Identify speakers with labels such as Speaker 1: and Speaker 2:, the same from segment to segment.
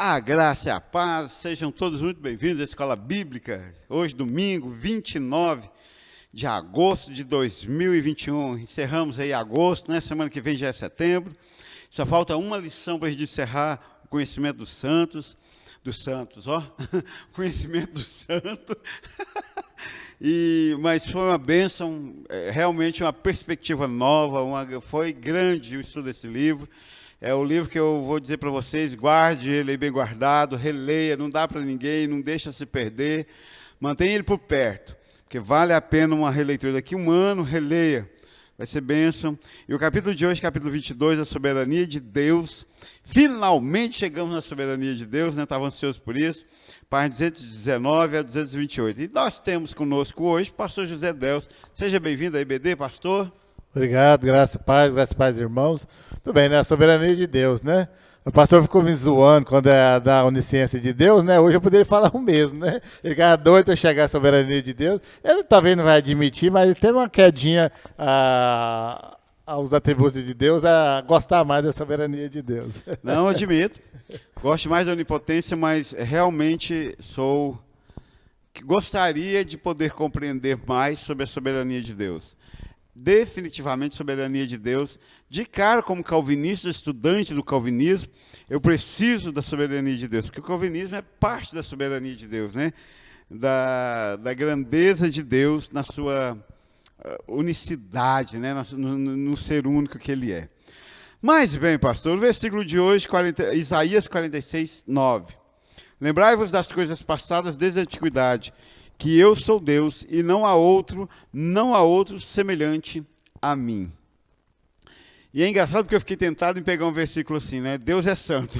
Speaker 1: A graça e a paz, sejam todos muito bem-vindos à Escola Bíblica. Hoje, domingo, 29 de agosto de 2021. Encerramos aí agosto, né? Semana que vem já é setembro. Só falta uma lição para a gente encerrar o conhecimento dos santos, ó. Conhecimento do santo. Mas foi uma bênção, realmente uma perspectiva nova, foi grande o estudo desse livro. É o livro que eu vou dizer para vocês, guarde ele aí bem guardado, releia, não dá para ninguém, não deixa se perder, mantenha ele por perto, porque vale a pena uma releitura. Daqui um ano, releia, vai ser bênção. E o capítulo de hoje, capítulo 22, a soberania de Deus. Finalmente chegamos na soberania de Deus, né? Estava ansioso por isso. Páginas 219 a 228. E nós temos conosco hoje o pastor José Delcio. Seja bem-vindo à IBD, pastor.
Speaker 2: Obrigado, graça e paz, irmãos. Tudo bem, né? A soberania de Deus, né? O pastor ficou me zoando quando é da onisciência de Deus, né? Hoje eu poderia falar o mesmo, né? Ele ficava doido para chegar à soberania de Deus. Ele talvez não vai admitir, mas ele teve uma quedinha aos atributos de Deus, a gostar mais da soberania de Deus.
Speaker 1: Não, admito. Gosto mais da onipotência, mas realmente gostaria de poder compreender mais sobre a soberania de Deus. Definitivamente soberania de Deus. De cara, como calvinista, estudante do calvinismo, eu preciso da soberania de Deus, porque o calvinismo é parte da soberania de Deus, né? Da grandeza de Deus na sua unicidade, né? No ser único que Ele é. Mas bem, pastor, o versículo de hoje, Isaías 46, 9. Lembrai-vos das coisas passadas desde a antiguidade, que eu sou Deus e não há outro semelhante a mim. E é engraçado porque eu fiquei tentado em pegar um versículo assim, né? Deus é santo.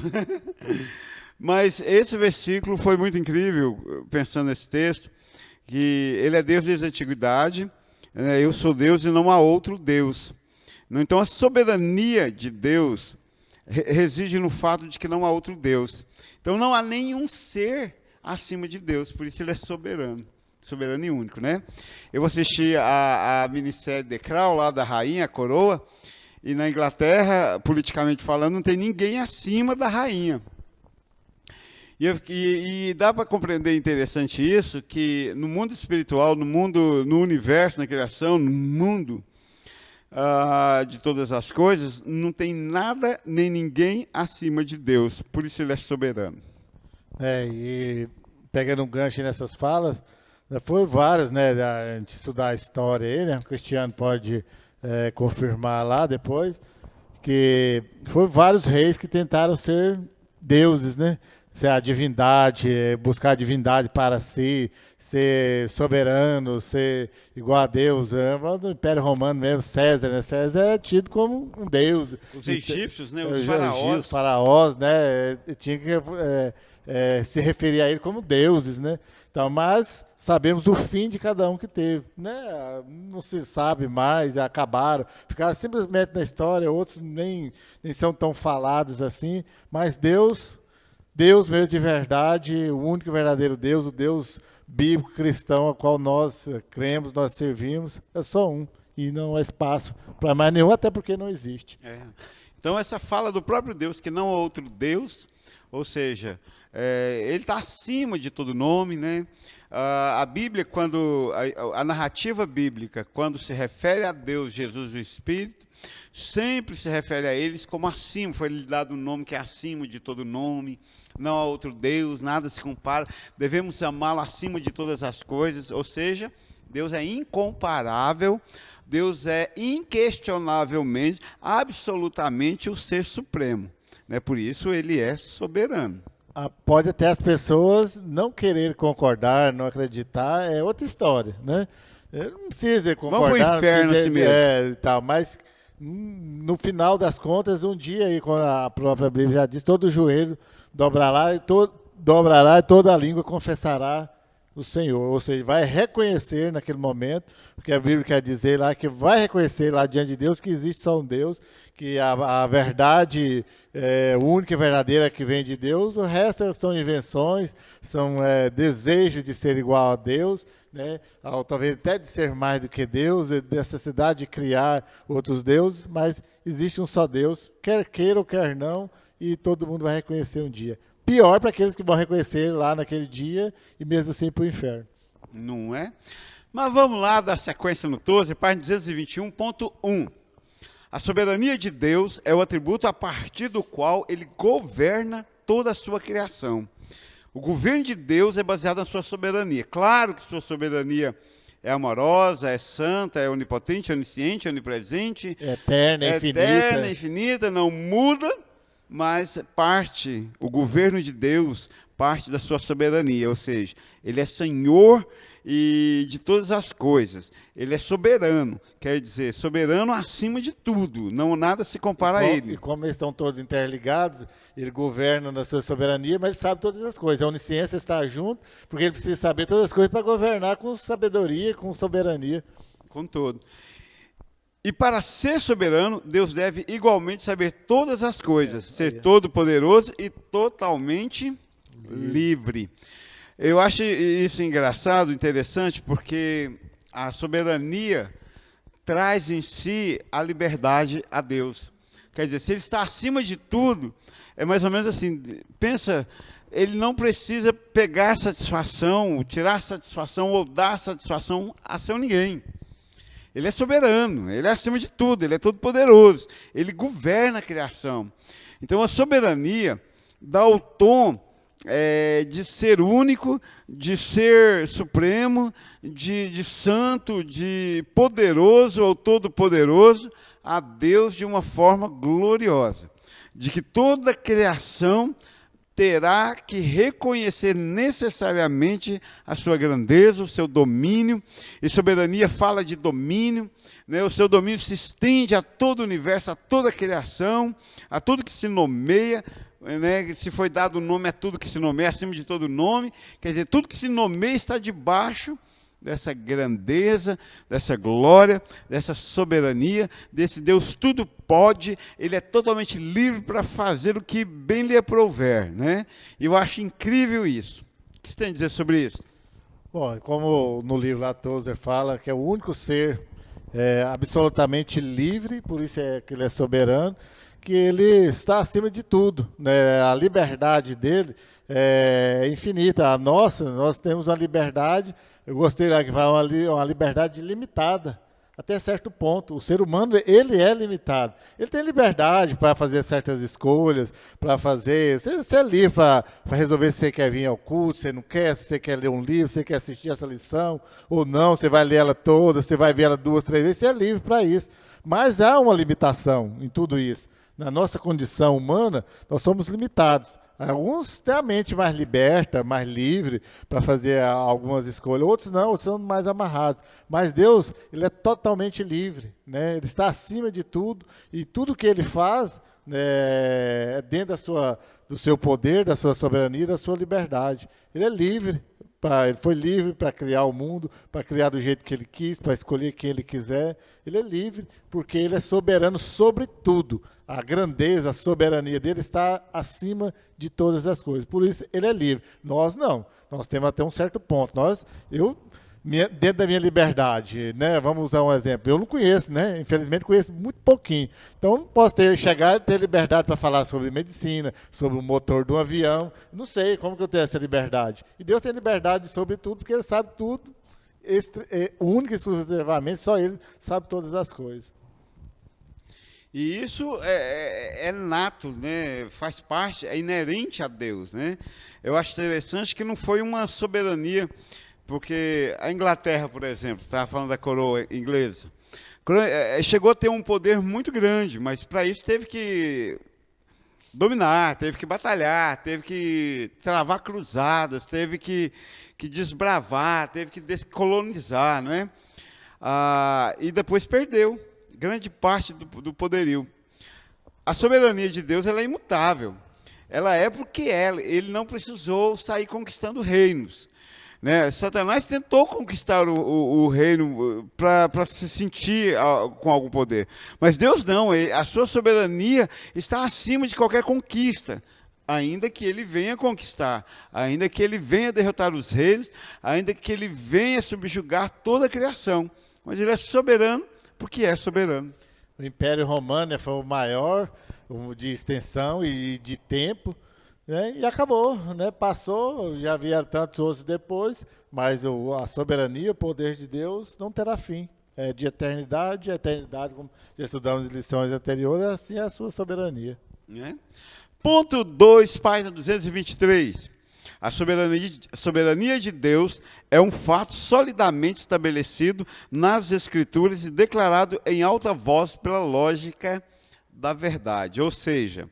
Speaker 1: Mas esse versículo foi muito incrível, pensando nesse texto, que ele é Deus desde a antiguidade, eu sou Deus e não há outro Deus. Então a soberania de Deus reside no fato de que não há outro Deus. Então não há nenhum ser acima de Deus, por isso ele é soberano e único, né? Eu assisti a minissérie The Crown, lá da rainha, a coroa, e na Inglaterra, politicamente falando, não tem ninguém acima da rainha. E dá para compreender interessante isso, que no mundo espiritual, no universo, na criação, no mundo de todas as coisas, não tem nada nem ninguém acima de Deus, por isso ele é soberano.
Speaker 2: E pegando um gancho nessas falas, foram várias, né? A gente estudar a história aí, né? O Cristiano pode confirmar lá depois, que foram vários reis que tentaram ser deuses, né? Ser a divindade, buscar a divindade para si, ser soberano, ser igual a Deus. No Império Romano mesmo, César, né? César era tido como um deus.
Speaker 1: Os egípcios, né? Os
Speaker 2: faraós, né? Tinha que se referir a ele como deuses, né? Então, mas sabemos o fim de cada um que teve, né? Não se sabe mais, acabaram, ficaram simplesmente na história, outros nem são tão falados assim, mas Deus mesmo de verdade, o único e verdadeiro Deus, o Deus bíblico cristão ao qual nós cremos, nós servimos, é só um, e não há espaço para mais nenhum, até porque não existe.
Speaker 1: Então essa fala do próprio Deus, que não há outro Deus, ou seja, ele está acima de todo nome, né? A Bíblia, a narrativa bíblica, quando se refere a Deus, Jesus e o Espírito, sempre se refere a eles como acima, foi-lhe dado um nome que é acima de todo nome, não há outro Deus, nada se compara, devemos amá-lo acima de todas as coisas, ou seja, Deus é incomparável, Deus é inquestionavelmente, absolutamente o ser supremo, né? Por isso ele é soberano.
Speaker 2: Pode até as pessoas não querer concordar, não acreditar, é outra história, né? Não precisa concordar.
Speaker 1: Vamos para o inferno assim mesmo.
Speaker 2: Tal, mas no final das contas, um dia, aí, quando a própria Bíblia já diz, todo joelho dobrará e toda a língua confessará o Senhor. Ou seja, vai reconhecer naquele momento, porque a Bíblia quer dizer lá que vai reconhecer lá diante de Deus que existe só um Deus, que a verdade única e verdadeira que vem de Deus, o resto são invenções, são desejos de ser igual a Deus, né? Talvez até de ser mais do que Deus, necessidade de criar outros deuses, mas existe um só Deus, quer queira ou quer não, e todo mundo vai reconhecer um dia. pior para aqueles que vão reconhecer ele lá naquele dia e mesmo assim para o inferno.
Speaker 1: Não é? Mas vamos lá dar sequência no 12, página 221.1. A soberania de Deus é o atributo a partir do qual ele governa toda a sua criação. O governo de Deus é baseado na sua soberania. Claro que sua soberania é amorosa, é santa, é onipotente, onisciente, onipresente,
Speaker 2: Eterna,
Speaker 1: eterna, infinita, não muda, mas o governo de Deus parte da sua soberania, ou seja, ele é Senhor e de todas as coisas. Ele é soberano, quer dizer, soberano acima de tudo, não nada se compara a ele.
Speaker 2: E como eles estão todos interligados, ele governa na sua soberania, mas ele sabe todas as coisas. A onisciência está junto, porque ele precisa saber todas as coisas para governar com sabedoria, com soberania.
Speaker 1: Com todo. E para ser soberano, Deus deve igualmente saber todas as coisas, ser todo-poderoso e totalmente livre. Eu acho isso engraçado, interessante, porque a soberania traz em si a liberdade a Deus. Quer dizer, se ele está acima de tudo, é mais ou menos assim, pensa, ele não precisa pegar satisfação, tirar satisfação ou dar satisfação a seu ninguém. Ele é soberano, ele é acima de tudo, ele é todo poderoso, ele governa a criação. Então a soberania dá o tom de ser único, de ser supremo, de santo, de poderoso ou todo-poderoso a Deus de uma forma gloriosa. De que toda a criação terá que reconhecer necessariamente a sua grandeza, o seu domínio, e soberania fala de domínio, né? O seu domínio se estende a todo o universo, a toda a criação, a tudo que se nomeia, né? Se foi dado o nome a tudo que se nomeia, acima de todo nome, quer dizer, tudo que se nomeia está debaixo dessa grandeza, dessa glória, dessa soberania, desse Deus tudo pode, ele é totalmente livre para fazer o que bem lhe aprouver, né? E eu acho incrível isso. O que você tem a dizer sobre isso?
Speaker 2: Bom, como no livro lá Tozer fala, que é o único ser absolutamente livre, por isso é que ele é soberano, que ele está acima de tudo, né? A liberdade dele é infinita. Nós temos uma liberdade. Eu gostei lá que fala uma liberdade limitada, até certo ponto. O ser humano, ele é limitado. Ele tem liberdade para fazer certas escolhas, para fazer... Você é livre para resolver se você quer vir ao culto, se você não quer, se você quer ler um livro, se você quer assistir essa lição ou não, você vai ler ela toda, você vai ver ela 2, 3 vezes, você é livre para isso. Mas há uma limitação em tudo isso. Na nossa condição humana, nós somos limitados. Alguns têm a mente mais liberta, mais livre para fazer algumas escolhas. Outros não, outros são mais amarrados. Mas Deus, ele é totalmente livre, né? Ele está acima de tudo e tudo que ele faz é dentro do seu poder, da sua soberania, da sua liberdade. Ele é livre. Ele foi livre para criar o mundo, para criar do jeito que ele quis, para escolher quem ele quiser. Ele é livre porque ele é soberano sobre tudo. A grandeza, a soberania dele está acima de todas as coisas. Por isso, ele é livre. Nós não. Nós temos até um certo ponto. Dentro da minha liberdade, né? Vamos usar um exemplo. Eu não conheço, né? Infelizmente, conheço muito pouquinho. Então, eu não posso chegar e ter liberdade para falar sobre medicina, sobre o motor de um avião. Não sei como que eu tenho essa liberdade. E Deus tem liberdade sobre tudo, porque Ele sabe tudo. Único e exclusivamente, só Ele sabe todas as coisas.
Speaker 1: E isso é nato, né? Faz parte, é inerente a Deus, né? Eu acho interessante que não foi uma soberania, porque a Inglaterra, por exemplo, estava falando da coroa inglesa, chegou a ter um poder muito grande, mas para isso teve que dominar, teve que batalhar, teve que travar cruzadas, teve que desbravar, teve que descolonizar, não é? E depois perdeu grande parte do poderio. A soberania de Deus, ela é imutável. Ela é porque ele não precisou sair conquistando reinos, né? Satanás tentou conquistar o reino para se sentir com algum poder. Mas Deus não, a sua soberania está acima de qualquer conquista. Ainda que ele venha conquistar, ainda que ele venha derrotar os reis, ainda que ele venha subjugar toda a criação. Mas ele é soberano porque é soberano.
Speaker 2: O Império Romano foi o maior de extensão e de tempo, né? E acabou, né? Passou, já vieram tantos outros depois, mas a soberania, o poder de Deus não terá fim. É de eternidade a eternidade, como já estudamos em lições anteriores, assim é a sua soberania.
Speaker 1: Né? Ponto 2, página 223. A soberania de Deus é um fato solidamente estabelecido nas Escrituras e declarado em alta voz pela lógica da verdade. Ou seja,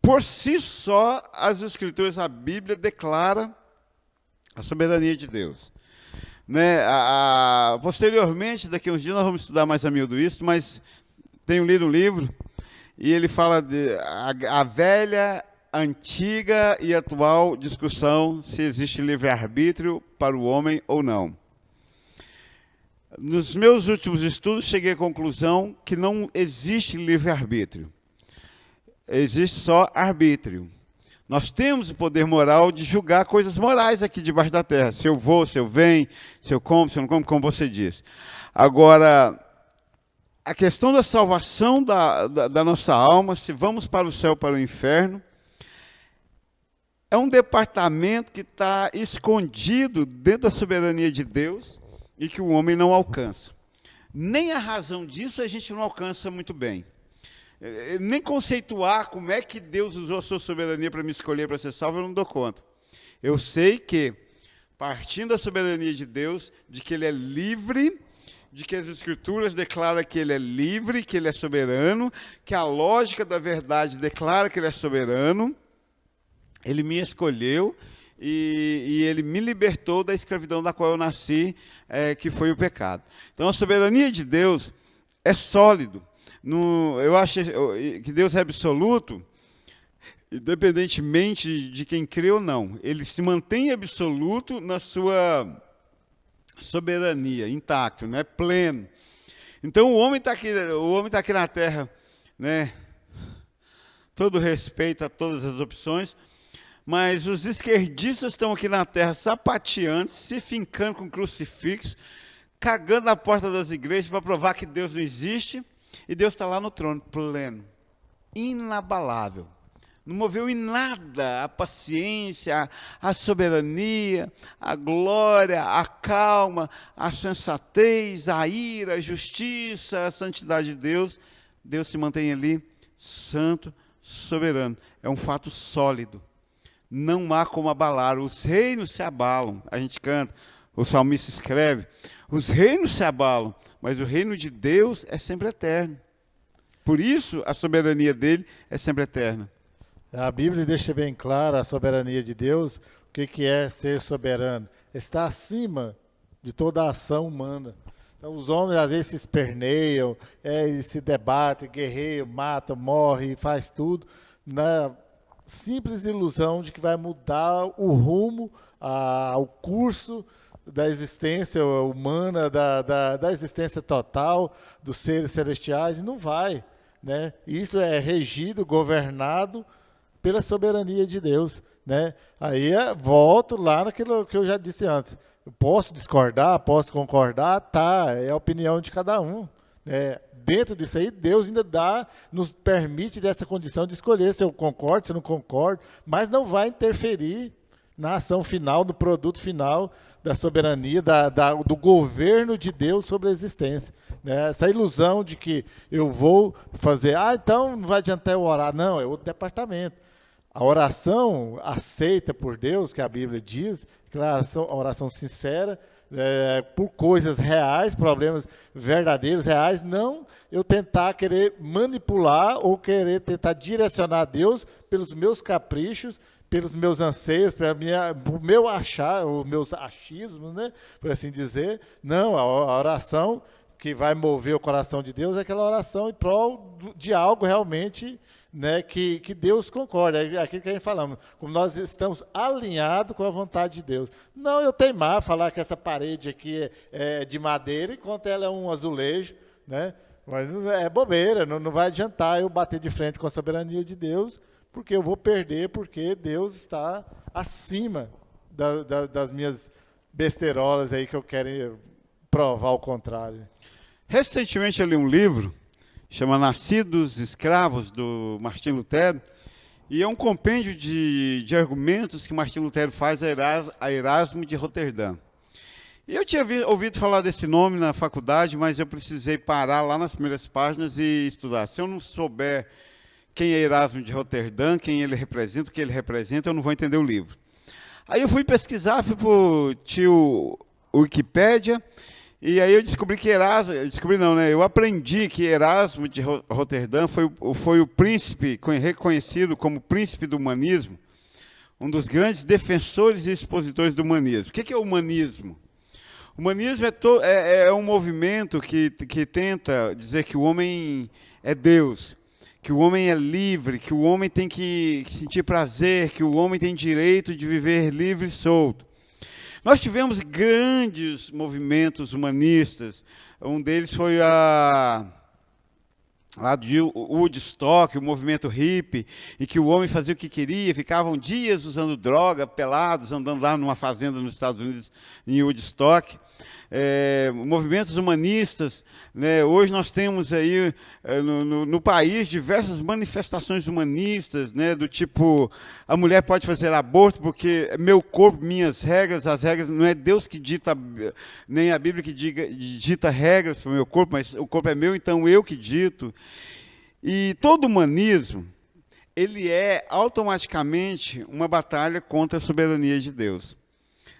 Speaker 1: por si só, as Escrituras, a Bíblia declara a soberania de Deus. Né? Posteriormente, daqui a uns dias, nós vamos estudar mais a miúdo isso, mas tenho lido um livro e ele fala de a velha, antiga e atual discussão se existe livre-arbítrio para o homem ou não. Nos meus últimos estudos, cheguei à conclusão que não existe livre-arbítrio. Existe só arbítrio. Nós temos o poder moral de julgar coisas morais aqui debaixo da terra. Se eu vou, se eu venho, se eu como, se eu não como, como você diz. Agora, a questão da salvação da nossa alma, se vamos para o céu ou para o inferno, é um departamento que está escondido dentro da soberania de Deus e que o homem não alcança. Nem a razão disso a gente não alcança muito bem. Nem conceituar como é que Deus usou a sua soberania para me escolher para ser salvo, eu não dou conta. Eu sei que, partindo da soberania de Deus, de que Ele é livre, de que as Escrituras declaram que Ele é livre, que Ele é soberano, que a lógica da verdade declara que Ele é soberano, Ele me escolheu e Ele me libertou da escravidão da qual eu nasci, que foi o pecado. Então, a soberania de Deus é sólido. Eu acho que Deus é absoluto, independentemente de quem crê ou não. Ele se mantém absoluto na sua soberania, intacto, né, pleno. Então o homem está aqui na Terra, né, todo respeito a todas as opções, mas os esquerdistas estão aqui na Terra sapateando, se fincando com crucifixo, cagando na porta das igrejas para provar que Deus não existe. E Deus está lá no trono, pleno, inabalável. Não moveu em nada a paciência, a soberania, a glória, a calma, a sensatez, a ira, a justiça, a santidade de Deus. Deus se mantém ali, santo, soberano. É um fato sólido. Não há como abalar. Os reinos se abalam. A gente canta, o salmista escreve, os reinos se abalam, mas o reino de Deus é sempre eterno. Por isso, a soberania dele é sempre eterna.
Speaker 2: A Bíblia deixa bem clara a soberania de Deus, o que é ser soberano. Está acima de toda a ação humana. Então, os homens às vezes se esperneiam, se debatem, guerreiam, matam, morrem, faz tudo, na simples ilusão de que vai mudar o rumo, o curso da existência humana, da existência total dos seres celestiais. Não vai, né? Isso é regido, governado pela soberania de Deus, né? Aí volto lá naquilo que eu já disse antes. Eu posso discordar, posso concordar, tá, é a opinião de cada um, né? Dentro disso aí, Deus ainda nos permite dessa condição de escolher se eu concordo, se eu não concordo, mas não vai interferir na ação final, no produto final da soberania, do governo de Deus sobre a existência. Né? Essa ilusão de que eu vou fazer, então não vai adiantar eu orar. Não, é outro departamento. A oração aceita por Deus, que a Bíblia diz, a oração sincera, por coisas reais, problemas verdadeiros, reais, não eu tentar querer manipular ou querer tentar direcionar Deus pelos meus caprichos, pelos meus anseios, pelo meu achar, os meus achismos, né, por assim dizer. Não, a oração que vai mover o coração de Deus é aquela oração em prol de algo realmente, né, que Deus concorda. É aquilo que a gente falamos, como nós estamos alinhados com a vontade de Deus. Não eu teimar, falar que essa parede aqui é de madeira, enquanto ela é um azulejo, né? Mas é bobeira, não vai adiantar eu bater de frente com a soberania de Deus, porque eu vou perder, porque Deus está acima das minhas besteirolas aí que eu quero provar o contrário.
Speaker 1: Recentemente eu li um livro chama Nascidos Escravos, do Martim Lutero, e é um compêndio de argumentos que Martim Lutero faz a Erasmo de Roterdã. E eu tinha ouvido falar desse nome na faculdade, mas eu precisei parar lá nas primeiras páginas e estudar. Se eu não souber quem é Erasmo de Roterdã, quem ele representa, o que ele representa, eu não vou entender o livro. Aí eu fui pesquisar, fui para o tio Wikipédia, e aí eu descobri que eu aprendi que Erasmo de Roterdã foi o príncipe, reconhecido como príncipe do humanismo, um dos grandes defensores e expositores do humanismo. O que é o humanismo? O humanismo é um movimento que tenta dizer que o homem é Deus, que o homem é livre, que o homem tem que sentir prazer, que o homem tem direito de viver livre e solto. Nós tivemos grandes movimentos humanistas, um deles foi lá de Woodstock, o movimento hippie, em que o homem fazia o que queria, ficavam dias usando droga, pelados, andando lá numa fazenda nos Estados Unidos, em Woodstock. Movimentos humanistas, né? Hoje nós temos aí no país diversas manifestações humanistas, né? Do tipo, a mulher pode fazer aborto porque meu corpo, minhas regras, as regras, não é Deus que dita, nem a Bíblia que dita regras para o meu corpo, mas o corpo é meu, então eu que dito. E todo humanismo, ele é automaticamente uma batalha contra a soberania de Deus.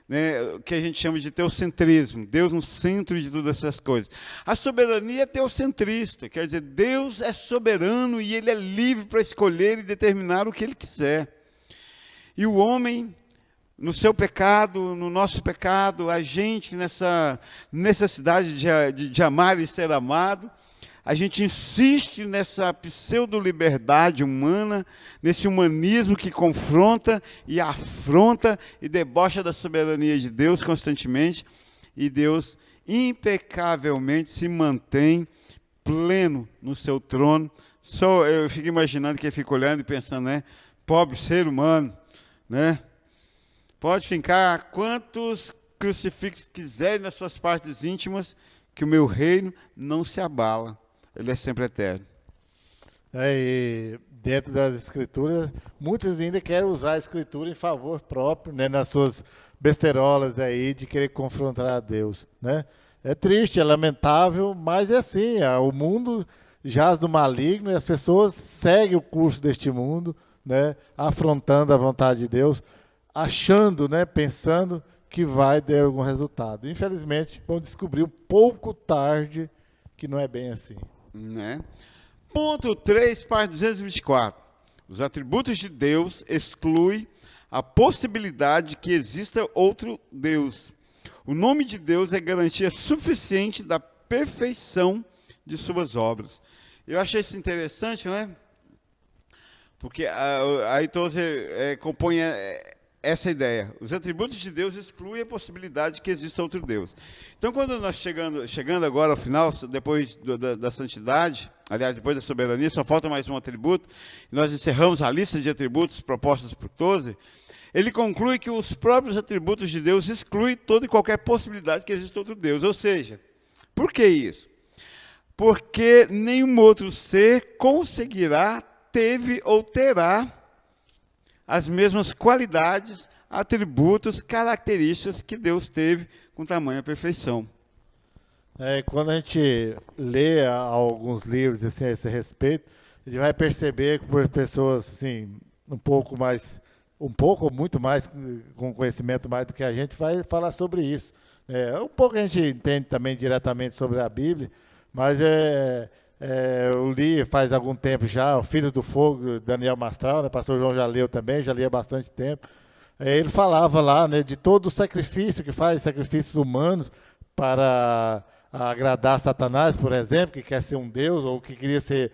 Speaker 1: Né, que a gente chama de teocentrismo, Deus no centro de todas essas coisas. A soberania é teocentrista, quer dizer, Deus é soberano e ele é livre para escolher e determinar o que ele quiser. E o homem, no seu pecado, no nosso pecado, a gente nessa necessidade de amar e ser amado, a gente insiste nessa pseudo-liberdade humana, nesse humanismo que confronta e afronta e debocha da soberania de Deus constantemente, e Deus impecavelmente se mantém pleno no seu trono. Eu fico imaginando que ele fica olhando e pensando, né? Pobre ser humano, né? Pode fincar quantos crucifixos quiserem nas suas partes íntimas, que o meu reino não se abala. Ele é sempre eterno.
Speaker 2: E dentro das escrituras, muitos ainda querem usar a escritura em favor próprio, né, nas suas besteirolas aí de querer confrontar a Deus, né? É triste, é lamentável, mas é assim, o mundo jaz do maligno e as pessoas seguem o curso deste mundo, né, afrontando a vontade de Deus, achando, né, pensando que vai ter algum resultado. Infelizmente, vão descobrir um pouco tarde que não é bem assim.
Speaker 1: Né? Ponto 3, página 224. Os atributos de Deus excluem a possibilidade de que exista outro Deus. O nome de Deus é garantia suficiente da perfeição de suas obras. Eu achei isso interessante, né? Porque aí todos compõem essa ideia. Os atributos de Deus excluem a possibilidade de que exista outro Deus. Então, quando nós chegando agora ao final, depois da santidade, aliás, depois da soberania, só falta mais um atributo, e nós encerramos a lista de atributos propostas por Tozer, ele conclui que os próprios atributos de Deus excluem toda e qualquer possibilidade de que exista outro Deus. Ou seja, por que isso? Porque nenhum outro ser conseguirá, teve ou terá as mesmas qualidades, atributos, características que Deus teve com tamanha perfeição.
Speaker 2: Quando a gente lê alguns livros assim, a esse respeito, a gente vai perceber que por pessoas assim, um pouco ou muito mais, com conhecimento mais do que a gente, vai falar sobre isso. Um pouco a gente entende também diretamente sobre a Bíblia, mas eu li faz algum tempo já, o Filhos do Fogo, Daniel Mastral, né, pastor João já leu também, já li há bastante tempo. Ele falava lá, né, de todo o sacrifício que faz, sacrifícios humanos, para agradar Satanás, por exemplo, que quer ser um Deus, ou que queria ser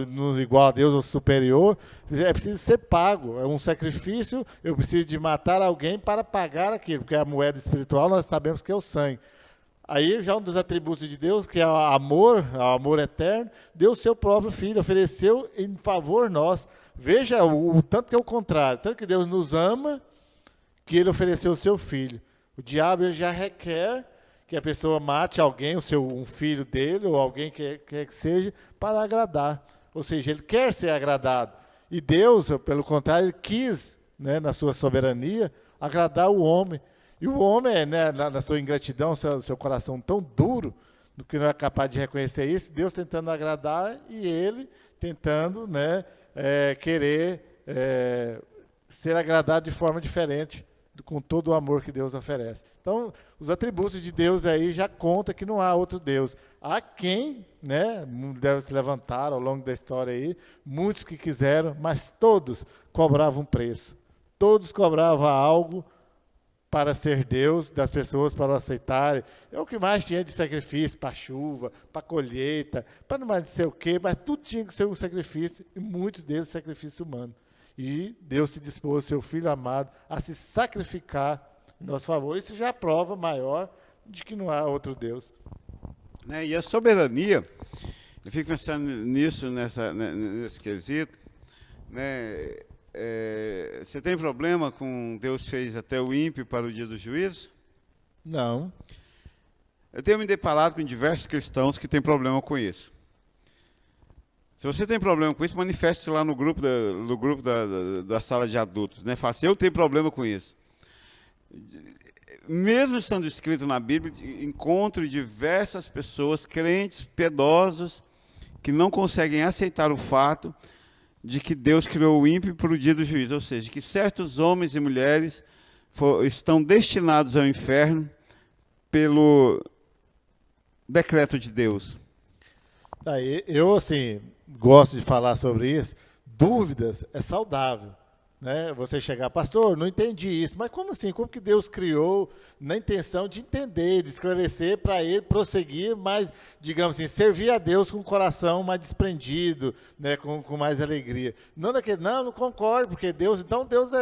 Speaker 2: nos igual a Deus ou superior. É preciso ser pago, é um sacrifício, eu preciso de matar alguém para pagar aquilo, porque a moeda espiritual nós sabemos que é o sangue. Aí já um dos atributos de Deus, que é o amor eterno, deu o seu próprio filho, ofereceu em favor nosso. Veja o tanto que é o contrário, tanto que Deus nos ama, que ele ofereceu o seu filho. O diabo ele já requer que a pessoa mate alguém, um filho dele, ou alguém que quer que seja, para agradar. Ou seja, ele quer ser agradado. E Deus, pelo contrário, ele quis, né, na sua soberania, agradar o homem. E o homem, né, na sua ingratidão, seu coração tão duro, do que não é capaz de reconhecer isso, Deus tentando agradar e ele tentando, né, querer ser agradado de forma diferente, com todo o amor que Deus oferece. Então, os atributos de Deus aí já conta que não há outro Deus. Há quem, né, deve se levantar ao longo da história aí, muitos que quiseram, mas todos cobravam um preço. Todos cobravam algo para ser Deus, das pessoas para o aceitarem. É o que mais tinha de sacrifício para chuva, para colheita, para não mais sei o quê, mas tudo tinha que ser um sacrifício, e muitos deles sacrifício humano. E Deus se dispôs, seu Filho amado, a se sacrificar em nosso favor. Isso já é a prova maior de que não há outro Deus.
Speaker 1: Né? E a soberania, eu fico pensando nisso, nesse quesito, né? Você tem problema com Deus fez até o ímpio para o dia do juízo?
Speaker 2: Não.
Speaker 1: Eu tenho me deparado com diversos cristãos que têm problema com isso. Se você tem problema com isso, manifeste lá no grupo da sala de adultos, né? Fala assim, eu tenho problema com isso. Mesmo estando escrito na Bíblia, encontro diversas pessoas, crentes, piedosos, que não conseguem aceitar o fato de que Deus criou o ímpio para o dia do juízo, ou seja, que certos homens e mulheres estão destinados ao inferno pelo decreto de Deus.
Speaker 2: Eu, assim, gosto de falar sobre isso. Dúvidas é saudável, né? Você chegar, pastor, não entendi isso. Mas como assim? Como que Deus criou na intenção de entender, de esclarecer para ele prosseguir, mas, digamos assim, servir a Deus com o coração mais desprendido, né? Com mais alegria. Não concordo, porque Deus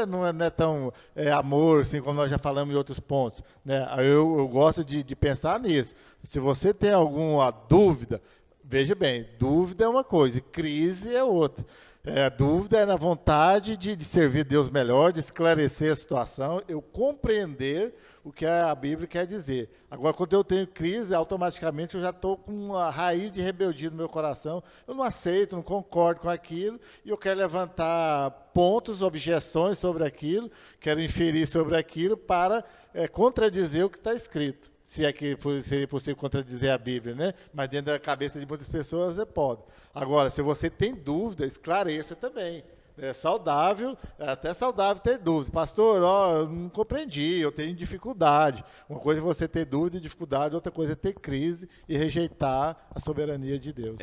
Speaker 2: não é tão amor, assim, como nós já falamos em outros pontos, né? Eu gosto de pensar nisso. Se você tem alguma dúvida, veja bem, dúvida é uma coisa, crise é outra. A dúvida é na vontade de servir Deus melhor, de esclarecer a situação, eu compreender o que a Bíblia quer dizer. Agora, quando eu tenho crise, automaticamente eu já estou com uma raiz de rebeldia no meu coração, eu não aceito, não concordo com aquilo, e eu quero levantar pontos, objeções sobre aquilo, quero inferir sobre aquilo para contradizer o que está escrito. Se é que seria possível contradizer a Bíblia, né? Mas dentro da cabeça de muitas pessoas pode. Agora, se você tem dúvida, esclareça também. É saudável, é até saudável ter dúvida. Pastor, eu não compreendi, eu tenho dificuldade. Uma coisa é você ter dúvida e dificuldade, outra coisa é ter crise e rejeitar a soberania de Deus.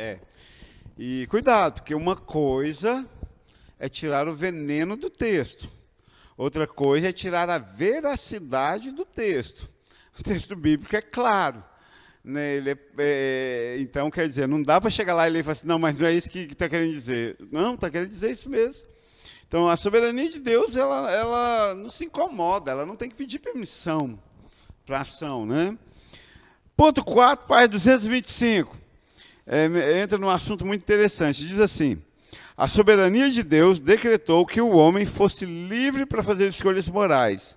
Speaker 1: E cuidado, porque uma coisa é tirar o veneno do texto. Outra coisa é tirar a veracidade do texto. O texto bíblico é claro, né? Então, quer dizer, não dá para chegar lá e ele falar assim, não, mas não é isso que está querendo dizer. Não, está querendo dizer isso mesmo. Então, a soberania de Deus, ela não se incomoda, ela não tem que pedir permissão para ação, né? Ponto 4, página 225. Entra num assunto muito interessante. Diz assim, a soberania de Deus decretou que o homem fosse livre para fazer escolhas morais.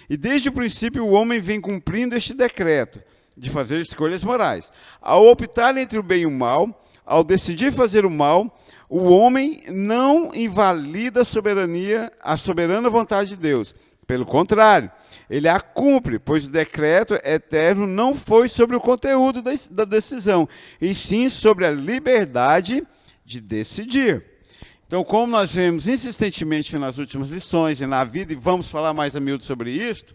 Speaker 1: E desde o princípio o homem vem cumprindo este decreto de fazer escolhas morais. Ao optar entre o bem e o mal, ao decidir fazer o mal, o homem não invalida a soberana vontade de Deus. Pelo contrário, ele a cumpre, pois o decreto eterno não foi sobre o conteúdo da decisão, e sim sobre a liberdade de decidir. Então, como nós vemos insistentemente nas últimas lições e na vida, e vamos falar mais a miúdo sobre isto,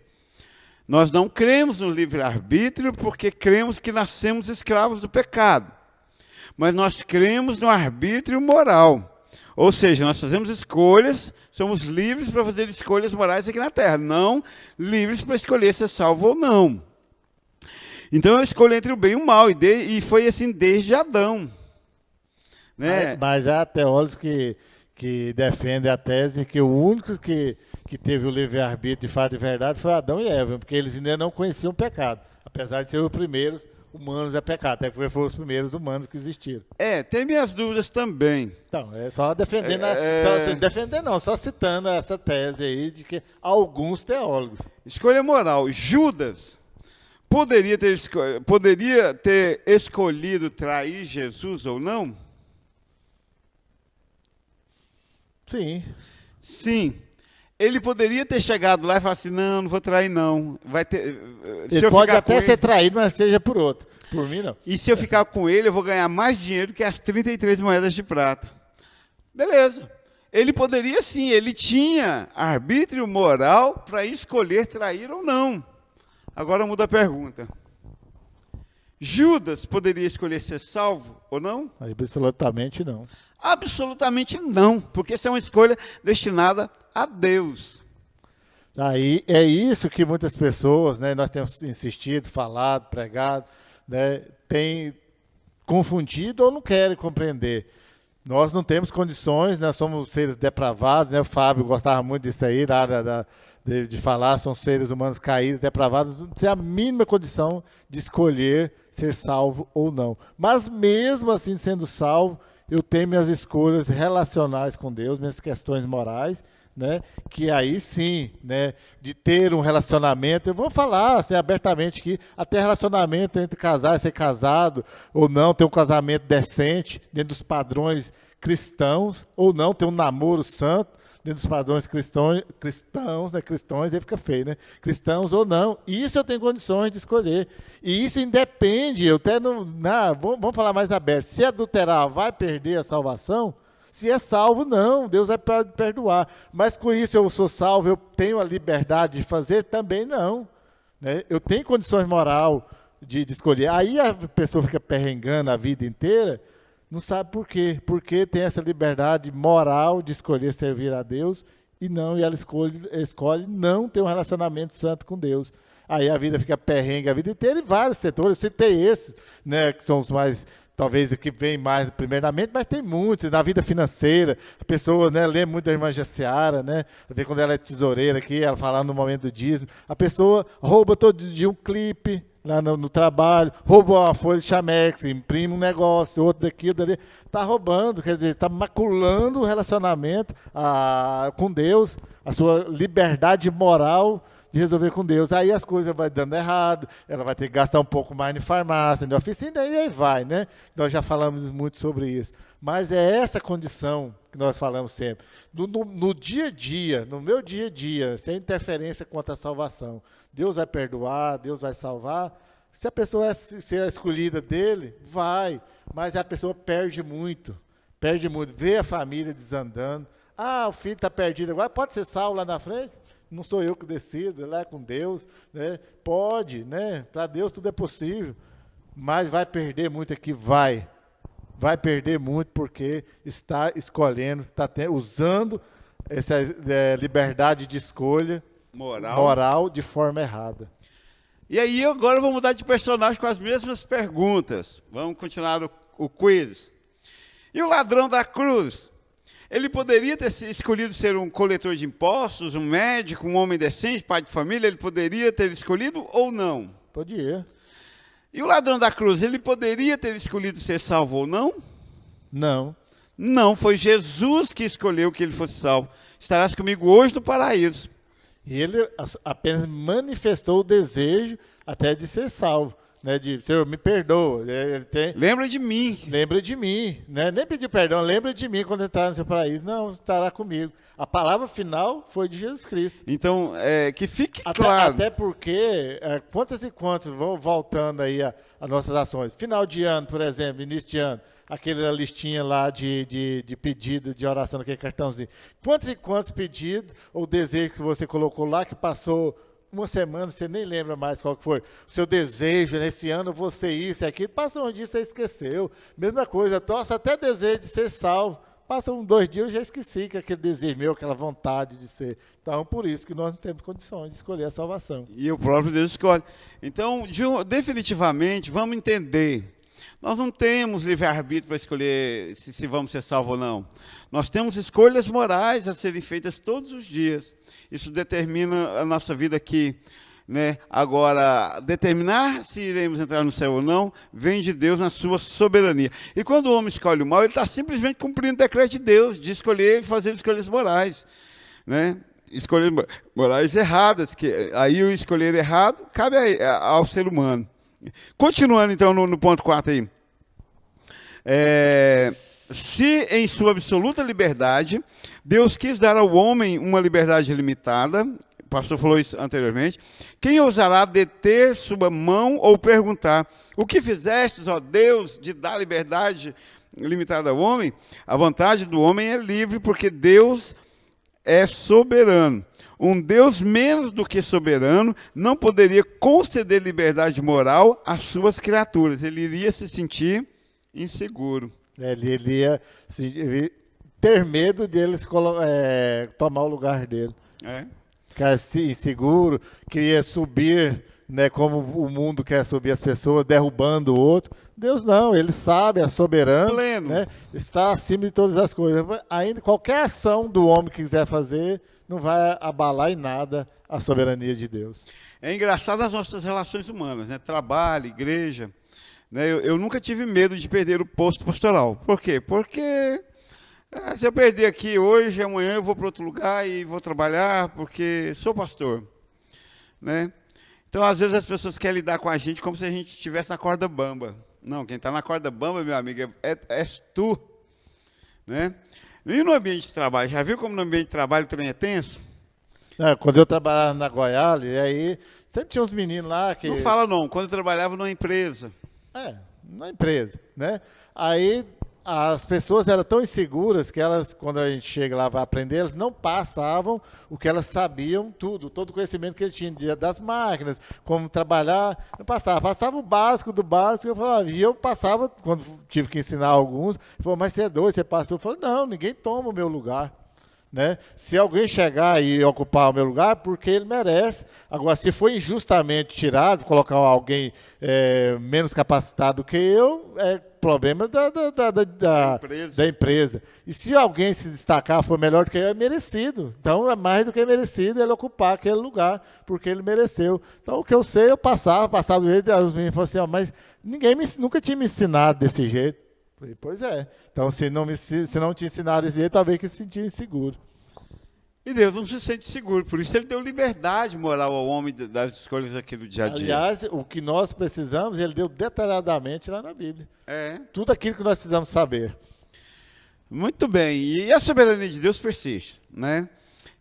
Speaker 1: nós não cremos no livre-arbítrio porque cremos que nascemos escravos do pecado. Mas nós cremos no arbítrio moral. Ou seja, nós fazemos escolhas, somos livres para fazer escolhas morais aqui na Terra, não livres para escolher se é salvo ou não. Então, eu escolho entre o bem e o mal, e foi assim desde Adão. Né?
Speaker 2: Mas há teólogos que defendem a tese que o único que teve o livre-arbítrio de fato e verdade foi Adão e Eva, porque eles ainda não conheciam o pecado, apesar de ser os primeiros humanos a pecar, até porque foram os primeiros humanos que existiram.
Speaker 1: Tem minhas dúvidas também.
Speaker 2: Então, só defendendo, só citando essa tese aí de que alguns teólogos.
Speaker 1: Escolha moral, Judas, poderia ter escolhido trair Jesus ou não?
Speaker 2: Sim.
Speaker 1: Sim. Ele poderia ter chegado lá e falado assim, não, não vou trair não. Vai ter, se
Speaker 2: Ele
Speaker 1: eu
Speaker 2: pode
Speaker 1: ficar
Speaker 2: até
Speaker 1: com
Speaker 2: ser
Speaker 1: ele,
Speaker 2: traído, mas seja por outro. Por mim, não.
Speaker 1: e se eu ficar com ele, eu vou ganhar mais dinheiro que as 33 moedas de prata. Beleza. Ele poderia sim, ele tinha arbítrio moral para escolher trair ou não. Agora muda a pergunta. Judas poderia escolher ser salvo ou não?
Speaker 2: Absolutamente não.
Speaker 1: Absolutamente não, porque essa é uma escolha destinada a Deus.
Speaker 2: Aí é isso que muitas pessoas, né, nós temos insistido, falado, pregado, né, tem confundido ou não querem compreender. Nós não temos condições, nós somos seres depravados, né? O Fábio gostava muito disso aí, de falar, são seres humanos caídos, depravados, não tem a mínima condição de escolher ser salvo ou não. Mas mesmo assim, sendo salvo, eu tenho minhas escolhas relacionais com Deus, minhas questões morais, né? Que aí sim, né? De ter um relacionamento, eu vou falar assim, abertamente que até relacionamento entre casais, ser casado ou não, ter um casamento decente, dentro dos padrões cristãos, ou não, ter um namoro santo, dentro dos padrões cristãos, né? Cristãos, aí fica feio, né? Cristãos ou não. Isso eu tenho condições de escolher. E isso independe, eu até não. Vamos falar mais aberto. Se adulterar, vai perder a salvação? Se é salvo, não, Deus vai perdoar. Mas com isso eu sou salvo, eu tenho a liberdade de fazer? Também não. Né? Eu tenho condições moral de escolher. Aí a pessoa fica perrengando a vida inteira, não sabe por quê. Porque tem essa liberdade moral de escolher servir a Deus e ela escolhe não ter um relacionamento santo com Deus. Aí a vida fica perrengue a vida inteira em vários setores. Eu citei esses, né, que são os mais... Talvez aqui vem mais primeiramente, mas tem muitos. Na vida financeira, a pessoa, né, lembra muito da irmã Jaciara, né? Vê quando ela é tesoureira aqui, ela falando no momento do dízimo. A pessoa rouba todo dia um clipe lá no trabalho, rouba uma folha de chamex, imprime um negócio, outro daqui, dali. Está roubando, quer dizer, está maculando o relacionamento com Deus, a sua liberdade moral de resolver com Deus. Aí as coisas vão dando errado, ela vai ter que gastar um pouco mais em farmácia, em oficina, e aí vai, né? Nós já falamos muito sobre isso. Mas é essa condição que nós falamos sempre. No dia a dia, no meu dia a dia, sem interferência contra a salvação, Deus vai perdoar, Deus vai salvar. Se a pessoa ser a escolhida dele, vai. Mas a pessoa perde muito. Vê a família desandando. Ah, o filho está perdido agora, pode ser salvo lá na frente? Não sou eu que decido, lá é com Deus, né? Pode, né? Para Deus tudo é possível, mas vai perder muito aqui, vai perder muito porque está escolhendo, está usando essa liberdade de escolha moral de forma errada.
Speaker 1: E aí agora eu vou mudar de personagem com as mesmas perguntas. Vamos continuar o quiz. E o ladrão da cruz? Ele poderia ter escolhido ser um coletor de impostos, um médico, um homem decente, pai de família? Ele poderia ter escolhido ou não?
Speaker 2: Podia.
Speaker 1: E o ladrão da cruz, ele poderia ter escolhido ser salvo ou não?
Speaker 2: Não.
Speaker 1: Não, foi Jesus que escolheu que ele fosse salvo. Estarás comigo hoje no paraíso.
Speaker 2: E ele apenas manifestou o desejo até de ser salvo. Né, Senhor, me perdoa.
Speaker 1: Lembra de mim.
Speaker 2: Lembra de mim. Né? Nem pedir perdão, lembra de mim quando entrar no seu paraíso. Não, estará comigo. A palavra final foi de Jesus Cristo.
Speaker 1: Então, que fique claro.
Speaker 2: Até porque, quantas e quantas, vão voltando aí a nossas ações. Final de ano, por exemplo, início de ano, aquela listinha lá de pedido de oração, aquele cartãozinho. Quantos e quantos pedidos ou desejos que você colocou lá que passou uma semana, você nem lembra mais qual que foi. O seu desejo, nesse ano, você isso e aquilo. Passou um dia, você esqueceu. Mesma coisa, torço até desejo de ser salvo. Passam 2 dias, eu já esqueci que aquele desejo meu, aquela vontade de ser. Então, por isso que nós não temos condições de escolher a salvação.
Speaker 1: E o próprio Deus escolhe. Então, definitivamente, vamos entender. Nós não temos livre-arbítrio para escolher se vamos ser salvos ou não. Nós temos escolhas morais a serem feitas todos os dias. Isso determina a nossa vida aqui, né? Agora, determinar se iremos entrar no céu ou não, vem de Deus na sua soberania. E quando o homem escolhe o mal, ele está simplesmente cumprindo o decreto de Deus, de escolher e fazer escolhas morais, né? escolhas morais erradas, que aí o escolher errado cabe ao ser humano. Continuando então no ponto 4 aí. Se em sua absoluta liberdade, Deus quis dar ao homem uma liberdade limitada, o pastor falou isso anteriormente, quem ousará deter sua mão ou perguntar, o que fizestes, ó Deus, de dar liberdade limitada ao homem? A vontade do homem é livre, porque Deus é soberano. Um Deus menos do que soberano não poderia conceder liberdade moral às suas criaturas. Ele iria se sentir inseguro.
Speaker 2: Ele ia ter medo de eles tomar o lugar dele. Ficar inseguro, queria subir, né, como o mundo quer subir as pessoas, derrubando o outro. Deus não, ele sabe, é soberano,
Speaker 1: pleno,
Speaker 2: né, está acima de todas as coisas. Ainda qualquer ação do homem que quiser fazer não vai abalar em nada a soberania de Deus.
Speaker 1: É engraçado as nossas relações humanas, né? Trabalho, igreja. Né? Eu nunca tive medo de perder o posto pastoral. Por quê? Porque se eu perder aqui hoje, amanhã eu vou para outro lugar e vou trabalhar, porque sou pastor. Né? Então, às vezes, as pessoas querem lidar com a gente como se a gente estivesse na corda bamba. Não, quem está na corda bamba, meu amigo, és tu. Né? E no ambiente de trabalho? Já viu como no ambiente de trabalho o trem é tenso?
Speaker 2: Quando eu trabalhava na Goiás, aí sempre tinha uns meninos lá que...
Speaker 1: Não fala não, quando eu trabalhava numa empresa.
Speaker 2: Na empresa, né? Aí as pessoas eram tão inseguras que elas, quando a gente chega lá para aprender, elas não passavam o que elas sabiam, todo o conhecimento que eles tinham das máquinas, como trabalhar, não passava o básico do básico, e eu passava, quando tive que ensinar alguns, falou, mas você é doido, você passa tudo, eu falei, não, ninguém toma o meu lugar. Né? Se alguém chegar e ocupar o meu lugar, porque ele merece. Agora, se for injustamente tirado, colocar alguém menos capacitado que eu, é problema da empresa. E se alguém se destacar, for melhor do que eu, é merecido. Então, é mais do que merecido ele ocupar aquele lugar, porque ele mereceu. Então, o que eu sei, eu passava do jeito, os meninos falaram assim, mas ninguém nunca tinha me ensinado desse jeito. Falei, pois é. Então, se não te ensinaram desse jeito, talvez que se sentia inseguro.
Speaker 1: E Deus não se sente seguro, por isso ele deu liberdade moral ao homem das escolhas aqui do dia a dia.
Speaker 2: Aliás, o que nós precisamos, ele deu detalhadamente lá na Bíblia. Tudo aquilo que nós precisamos saber.
Speaker 1: Muito bem. E a soberania de Deus persiste, né?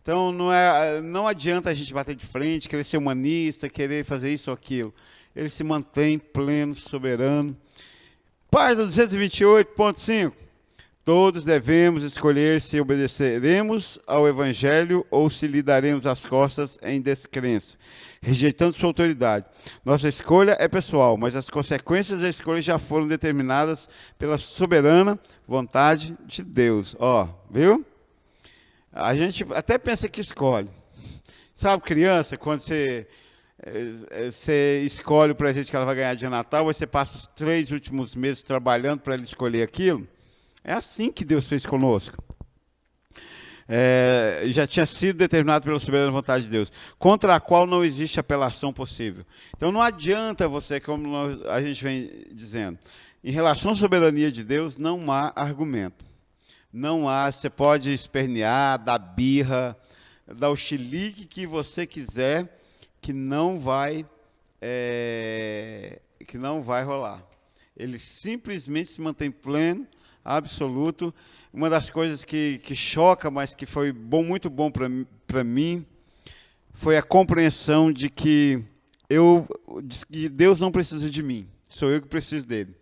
Speaker 1: Então, não adianta a gente bater de frente, querer ser humanista, querer fazer isso ou aquilo. Ele se mantém pleno, soberano. Página 228.5. Todos devemos escolher se obedeceremos ao Evangelho ou se lhe daremos as costas em descrença, rejeitando sua autoridade. Nossa escolha é pessoal, mas as consequências da escolha já foram determinadas pela soberana vontade de Deus. Viu? A gente até pensa que escolhe. Sabe, criança, quando você escolhe o presente que ela vai ganhar de Natal, você passa os 3 últimos meses trabalhando para ela escolher aquilo. É assim que Deus fez conosco. Já tinha sido determinado pela soberana vontade de Deus, contra a qual não existe apelação possível. Então não adianta você, como a gente vem dizendo, em relação à soberania de Deus, não há argumento. Não há, você pode espernear, dar birra, dar o chilique que você quiser, que não vai rolar. Ele simplesmente se mantém pleno, absoluto. Uma das coisas que choca, mas que foi muito bom para mim, foi a compreensão de que Deus não precisa de mim, sou eu que preciso dele.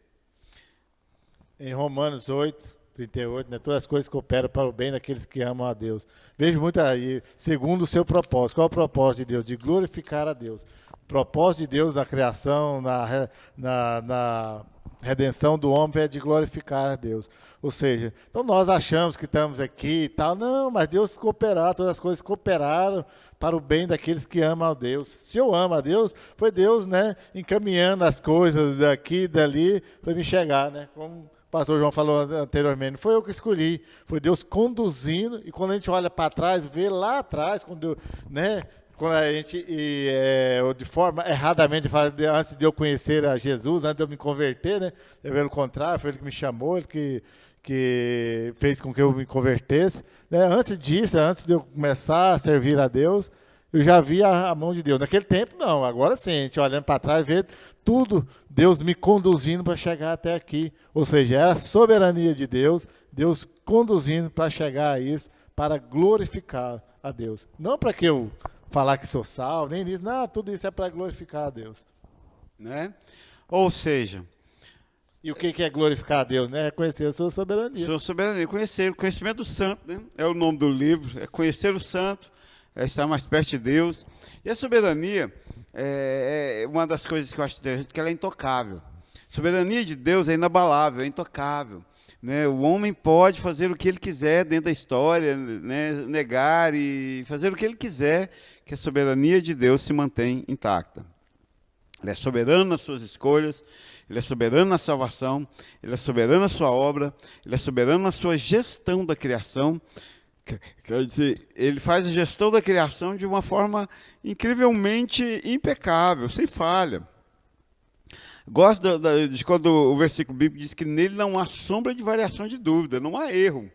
Speaker 2: Em Romanos 8:38, né, todas as coisas cooperam para o bem daqueles que amam a Deus. Vejo muito aí, segundo o seu propósito. Qual é o propósito de Deus? De glorificar a Deus. O propósito de Deus na criação, na redenção do homem é de glorificar a Deus. Ou seja, então nós achamos que estamos aqui e tal. Não, mas Deus cooperar, todas as coisas cooperaram para o bem daqueles que amam a Deus. Se eu amo a Deus, foi Deus, né, encaminhando as coisas daqui e dali para me chegar, né? Como o pastor João falou anteriormente, não foi eu que escolhi, foi Deus conduzindo. E quando a gente olha para trás, vê lá atrás, quando a gente, de forma erradamente, fala, antes de eu conhecer a Jesus, antes de eu me converter, né? Pelo contrário, foi ele que me chamou, ele que que fez com que eu me convertesse. Né? Antes disso, antes de eu começar a servir a Deus, eu já via a mão de Deus. Naquele tempo, não. Agora sim, a gente olhando para trás, vê tudo, Deus me conduzindo para chegar até aqui. Ou seja, era a soberania de Deus, Deus conduzindo para chegar a isso, para glorificar a Deus. Não para que eu falar que sou salvo, nem isso. Não, tudo isso é para glorificar a Deus.
Speaker 1: Né? Ou seja,
Speaker 2: E o que é glorificar a Deus? Né? É conhecer a sua soberania.
Speaker 1: sua soberania, conhecer, conhecimento do santo, né? É o nome do livro, é conhecer o santo, é estar mais perto de Deus. E a soberania é uma das coisas que eu acho interessante, que ela é intocável. A soberania de Deus é inabalável, é intocável. Né? O homem pode fazer o que ele quiser dentro da história, né? Negar e fazer o que ele quiser, que a soberania de Deus se mantém intacta. Ele é soberano nas suas escolhas, Ele é soberano na salvação, Ele é soberano na sua obra, Ele é soberano na sua gestão da criação. Quer dizer, Ele faz a gestão da criação de uma forma incrivelmente impecável, sem falha. Gosto de quando o versículo bíblico diz que nele não há sombra de variação de dúvida, não há erro.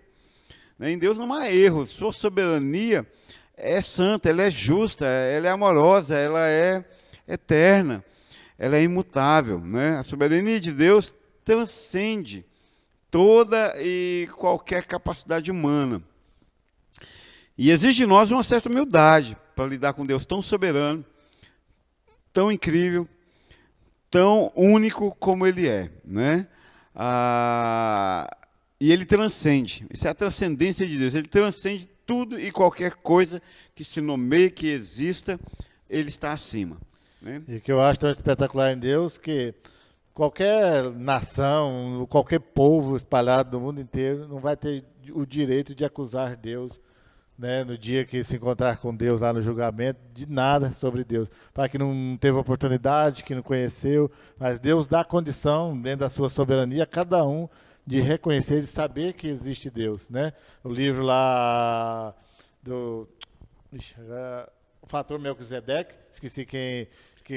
Speaker 1: Em Deus não há erro, sua soberania é santa, ela é justa, ela é amorosa, ela é eterna, ela é imutável. Né? A soberania de Deus transcende toda e qualquer capacidade humana. E exige de nós uma certa humildade para lidar com Deus tão soberano, tão incrível, tão único como Ele é. Né? E Ele transcende, isso é a transcendência de Deus, Ele transcende tudo e qualquer coisa que se nomeie, que exista, Ele está acima. Né?
Speaker 2: E que eu acho tão espetacular em Deus que qualquer nação, qualquer povo espalhado no mundo inteiro não vai ter o direito de acusar Deus, né, no dia que se encontrar com Deus lá no julgamento, de nada sobre Deus. Para que não teve oportunidade, que não conheceu, mas Deus dá condição, dentro da sua soberania, a cada um de reconhecer e saber que existe Deus. Né? O livro lá do o Fator Melquisedeque, esqueci que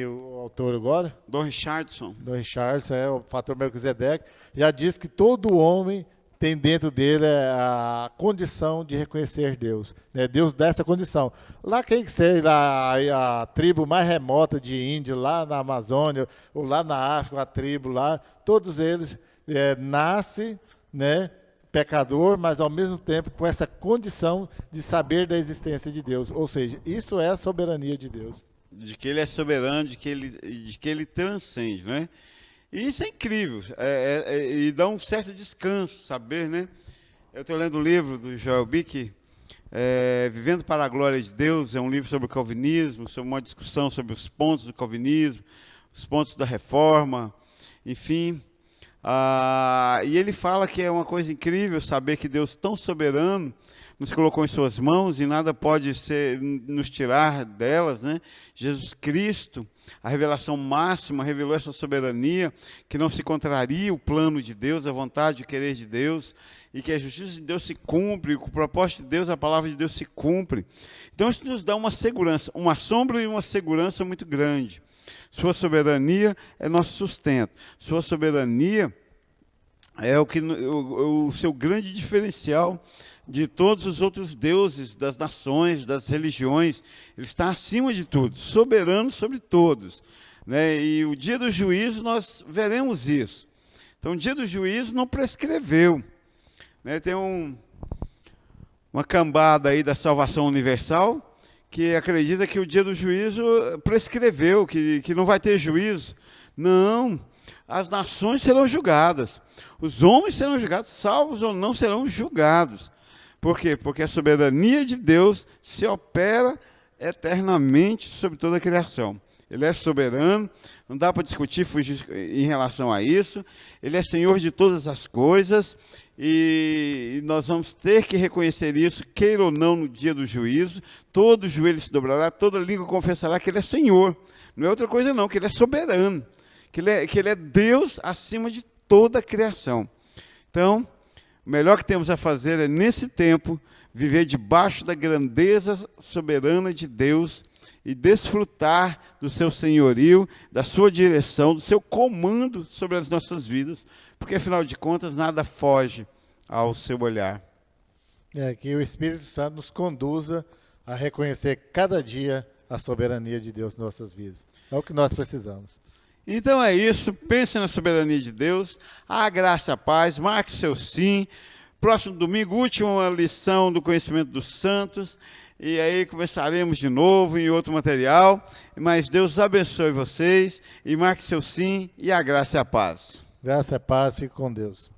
Speaker 2: o autor agora.
Speaker 1: Don Richardson.
Speaker 2: Don Richardson, o Fator Melquisedeque, já diz que todo homem tem dentro dele a condição de reconhecer Deus. Né? Deus dá essa condição. Lá quem que seja, a tribo mais remota de índio, lá na Amazônia, ou lá na África, a tribo lá, todos eles nascem, né, pecador, mas ao mesmo tempo com essa condição de saber da existência de Deus. Ou seja, isso é a soberania de Deus.
Speaker 1: De que Ele é soberano, de que Ele transcende, né? E isso é incrível, e dá um certo descanso, saber, né? Eu estou lendo o livro do Joel Bick, Vivendo para a Glória de Deus, é um livro sobre o calvinismo, sobre uma discussão sobre os pontos do calvinismo, os pontos da reforma, enfim. E ele fala que é uma coisa incrível saber que Deus tão soberano nos colocou em suas mãos e nada pode nos tirar delas, né? Jesus Cristo, a revelação máxima, revelou essa soberania, que não se contraria o plano de Deus, a vontade, o querer de Deus, e que a justiça de Deus se cumpre, com o propósito de Deus, a palavra de Deus se cumpre. Então isso nos dá uma segurança, uma sombra e uma segurança muito grande. Sua soberania é nosso sustento. Sua soberania é o seu grande diferencial de todos os outros deuses, das nações, das religiões. Ele está acima de tudo, soberano sobre todos. Né? E o dia do juízo nós veremos isso. Então o dia do juízo não prescreveu. Né? Tem uma cambada aí da salvação universal que acredita que o dia do juízo prescreveu, que não vai ter juízo. Não, as nações serão julgadas, os homens serão julgados, salvos ou não serão julgados. Por quê? Porque a soberania de Deus se opera eternamente sobre toda a criação. Ele é soberano, não dá para discutir, fugir em relação a isso. Ele é Senhor de todas as coisas e nós vamos ter que reconhecer isso, queira ou não, no dia do juízo. Todo joelho se dobrará, toda língua confessará que Ele é Senhor. Não é outra coisa não, que Ele é soberano, que ele é Deus acima de toda a criação. Então, o melhor que temos a fazer é, nesse tempo, viver debaixo da grandeza soberana de Deus e desfrutar do seu senhorio, da sua direção, do seu comando sobre as nossas vidas, porque, afinal de contas, nada foge ao seu olhar.
Speaker 2: Que o Espírito Santo nos conduza a reconhecer cada dia a soberania de Deus em nossas vidas. É o que nós precisamos.
Speaker 1: Então é isso, pense na soberania de Deus, a graça, a paz, marque seu sim. Próximo domingo, última lição do conhecimento dos santos, e aí começaremos de novo em outro material, mas Deus abençoe vocês, e marque seu sim, e a graça e a paz.
Speaker 2: Graça e paz, fique com Deus.